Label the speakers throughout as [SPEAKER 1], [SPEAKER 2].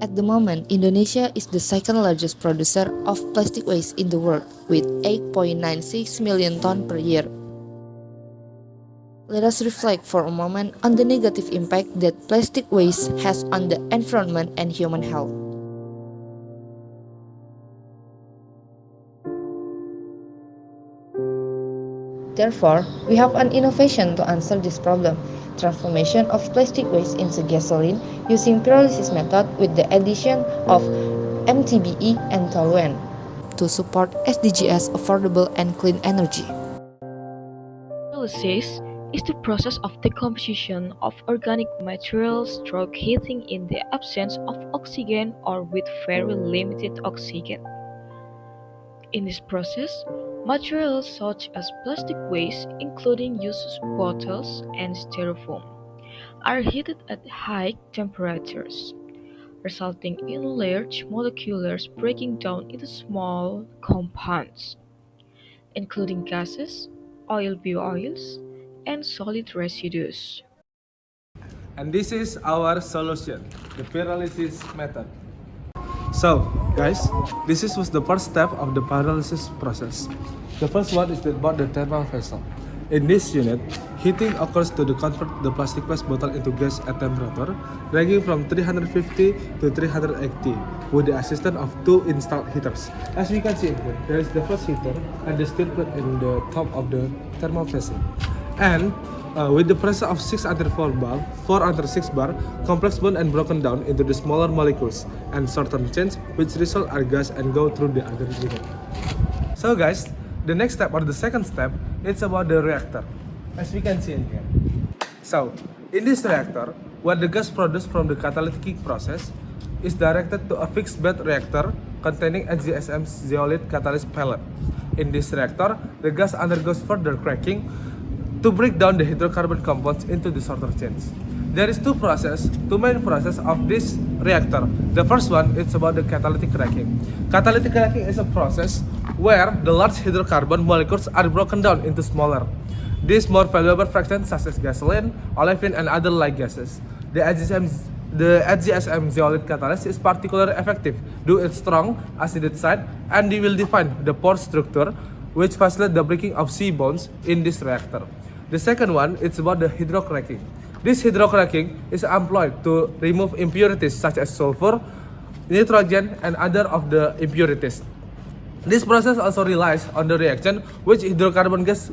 [SPEAKER 1] At the moment, Indonesia is the second largest producer of plastic waste in the world with 8.96 million tons per year. Let us reflect for a moment on the negative impact that plastic waste has on the environment and human health. Therefore, we have an innovation to answer this problem: transformation of plastic waste into gasoline using pyrolysis method with the addition of MTBE and toluene to support SDGs affordable and clean energy.
[SPEAKER 2] Pyrolysis is the process of decomposition of organic materials through heating in the absence of oxygen or with very limited oxygen. In this process, materials such as plastic waste, including used bottles and styrofoam, are heated at high temperatures, resulting in large molecules breaking down into small compounds, including gases, oils, and solid residues.
[SPEAKER 3] And this is our solution, the pyrolysis method. So, guys, was the first step of the pyrolysis process. The first one is about the thermal vessel. In this unit, heating occurs to convert the plastic waste bottle into gas at temperature ranging from 350 to 380 with the assistance of two installed heaters. As we can see here, there is the first heater and the steel plate in the top of the thermal vessel. And with the pressure of 6 under 4 bar, 4 under 6 bar, complex bond and broken down into the smaller molecules and certain chains which result are gas and go through the other unit. So guys, the next step or the second step, it's about the reactor, as we can see in here. So, in this reactor, what the gas produced from the catalytic process is directed to a fixed bed reactor containing HGSM zeolite catalyst pellet. In this reactor, the gas undergoes further cracking to break down the hydrocarbon compounds into the shorter chains. There is two main process of this reactor. The first one is about the catalytic cracking. Catalytic cracking is a process where the large hydrocarbon molecules are broken down into smaller. These more valuable fractions such as gasoline, olefin, and other light gases. The HGSM zeolite catalyst is particularly effective due to its strong acidic side, and we will define the pore structure which facilitates the breaking of C bonds in this reactor. The second one is about the hydrocracking. This hydrocracking is employed to remove impurities such as sulfur, nitrogen, and other of the impurities. This process also relies on the reaction which hydrocarbon gas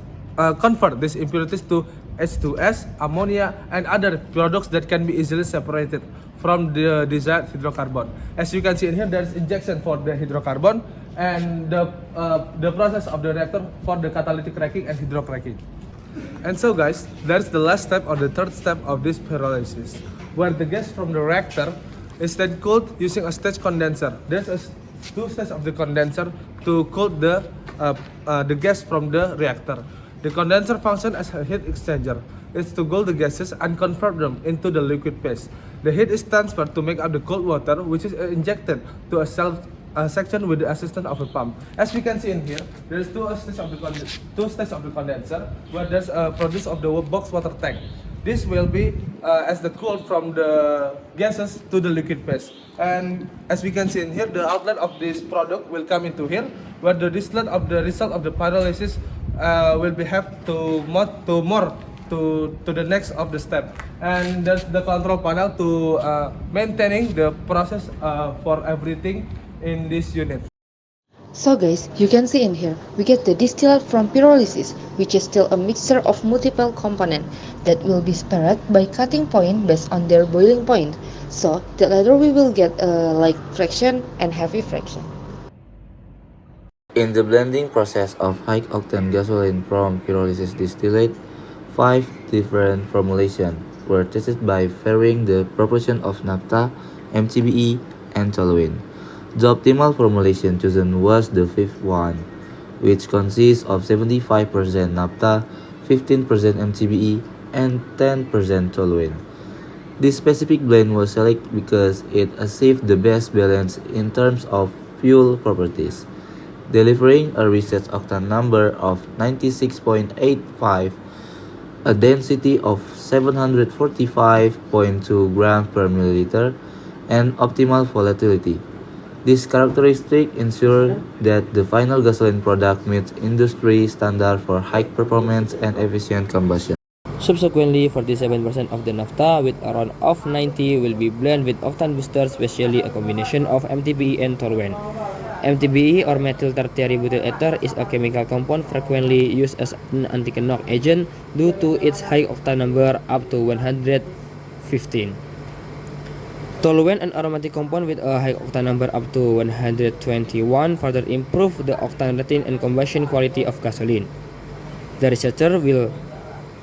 [SPEAKER 3] convert these impurities to H2S, ammonia, and other products that can be easily separated from the desired hydrocarbon. As you can see in here, there is injection for the hydrocarbon and the process of the reactor for the catalytic cracking and hydrocracking. And so guys, that's the last step or the third step of this pyrolysis, where the gas from the reactor is then cooled using a stage condenser. There's two stages of the condenser to cool the gas from the reactor. The condenser functions as a heat exchanger. It's to cool the gases and convert them into the liquid phase. The heat is transferred to make up the cold water, which is injected to a section with the assistance of a pump. As we can see in here, there is two stages of the condenser, where there's a produce of the box water tank. This will be as the cool from the gases to the liquid phase. And as we can see in here, the outlet of this product will come into here, where the distillate of the result of the pyrolysis will be have to the next of the step. And there's the control panel to maintaining the process for everything in this unit.
[SPEAKER 1] So guys, you can see in here, we get the distillate from pyrolysis, which is still a mixture of multiple components that will be separated by cutting point based on their boiling point. So that later we will get a light fraction and heavy fraction.
[SPEAKER 4] In the blending process of high-octane gasoline from pyrolysis distillate, 5 different formulations were tested by varying the proportion of naphtha, MTBE, and toluene. The optimal formulation chosen was the fifth one, which consists of 75% naphtha, 15% MTBE, and 10% toluene. This specific blend was selected because it achieved the best balance in terms of fuel properties, delivering a research octane number of 96.85, a density of 745.2 grams per milliliter, and optimal volatility. These characteristics ensure that the final gasoline product meets industry standard for high performance and efficient combustion.
[SPEAKER 5] Subsequently, 47% of the naphtha with around of 90 will be blended with octane booster, especially a combination of MTBE and toluene. MTBE or methyl tertiary butyl ether is a chemical compound frequently used as an anti-knock agent due to its high octane number up to 115. Toluene, an aromatic compound with a high octane number up to 121, further improve the octane rating and combustion quality of gasoline. The researcher will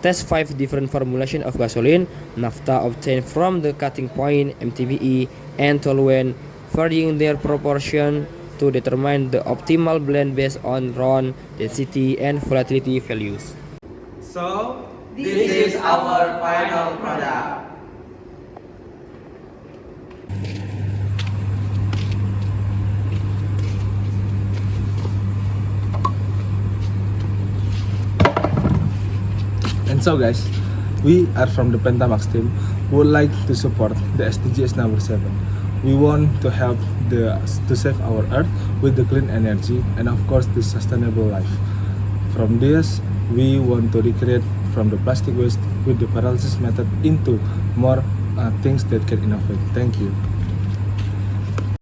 [SPEAKER 5] test 5 different formulations of gasoline, naphtha obtained from the cutting point, MTBE, and toluene, varying their proportion to determine the optimal blend based on RON, density, and volatility values.
[SPEAKER 3] So,
[SPEAKER 6] This is our final product.
[SPEAKER 3] and so guys, we are from the Pentamax team who would like to support the SDGs number 7. We want to help to save our earth with the clean energy and of course the sustainable life. From this, we want to recreate from the plastic waste with the pyrolysis method into more things that can innovate. Thank you.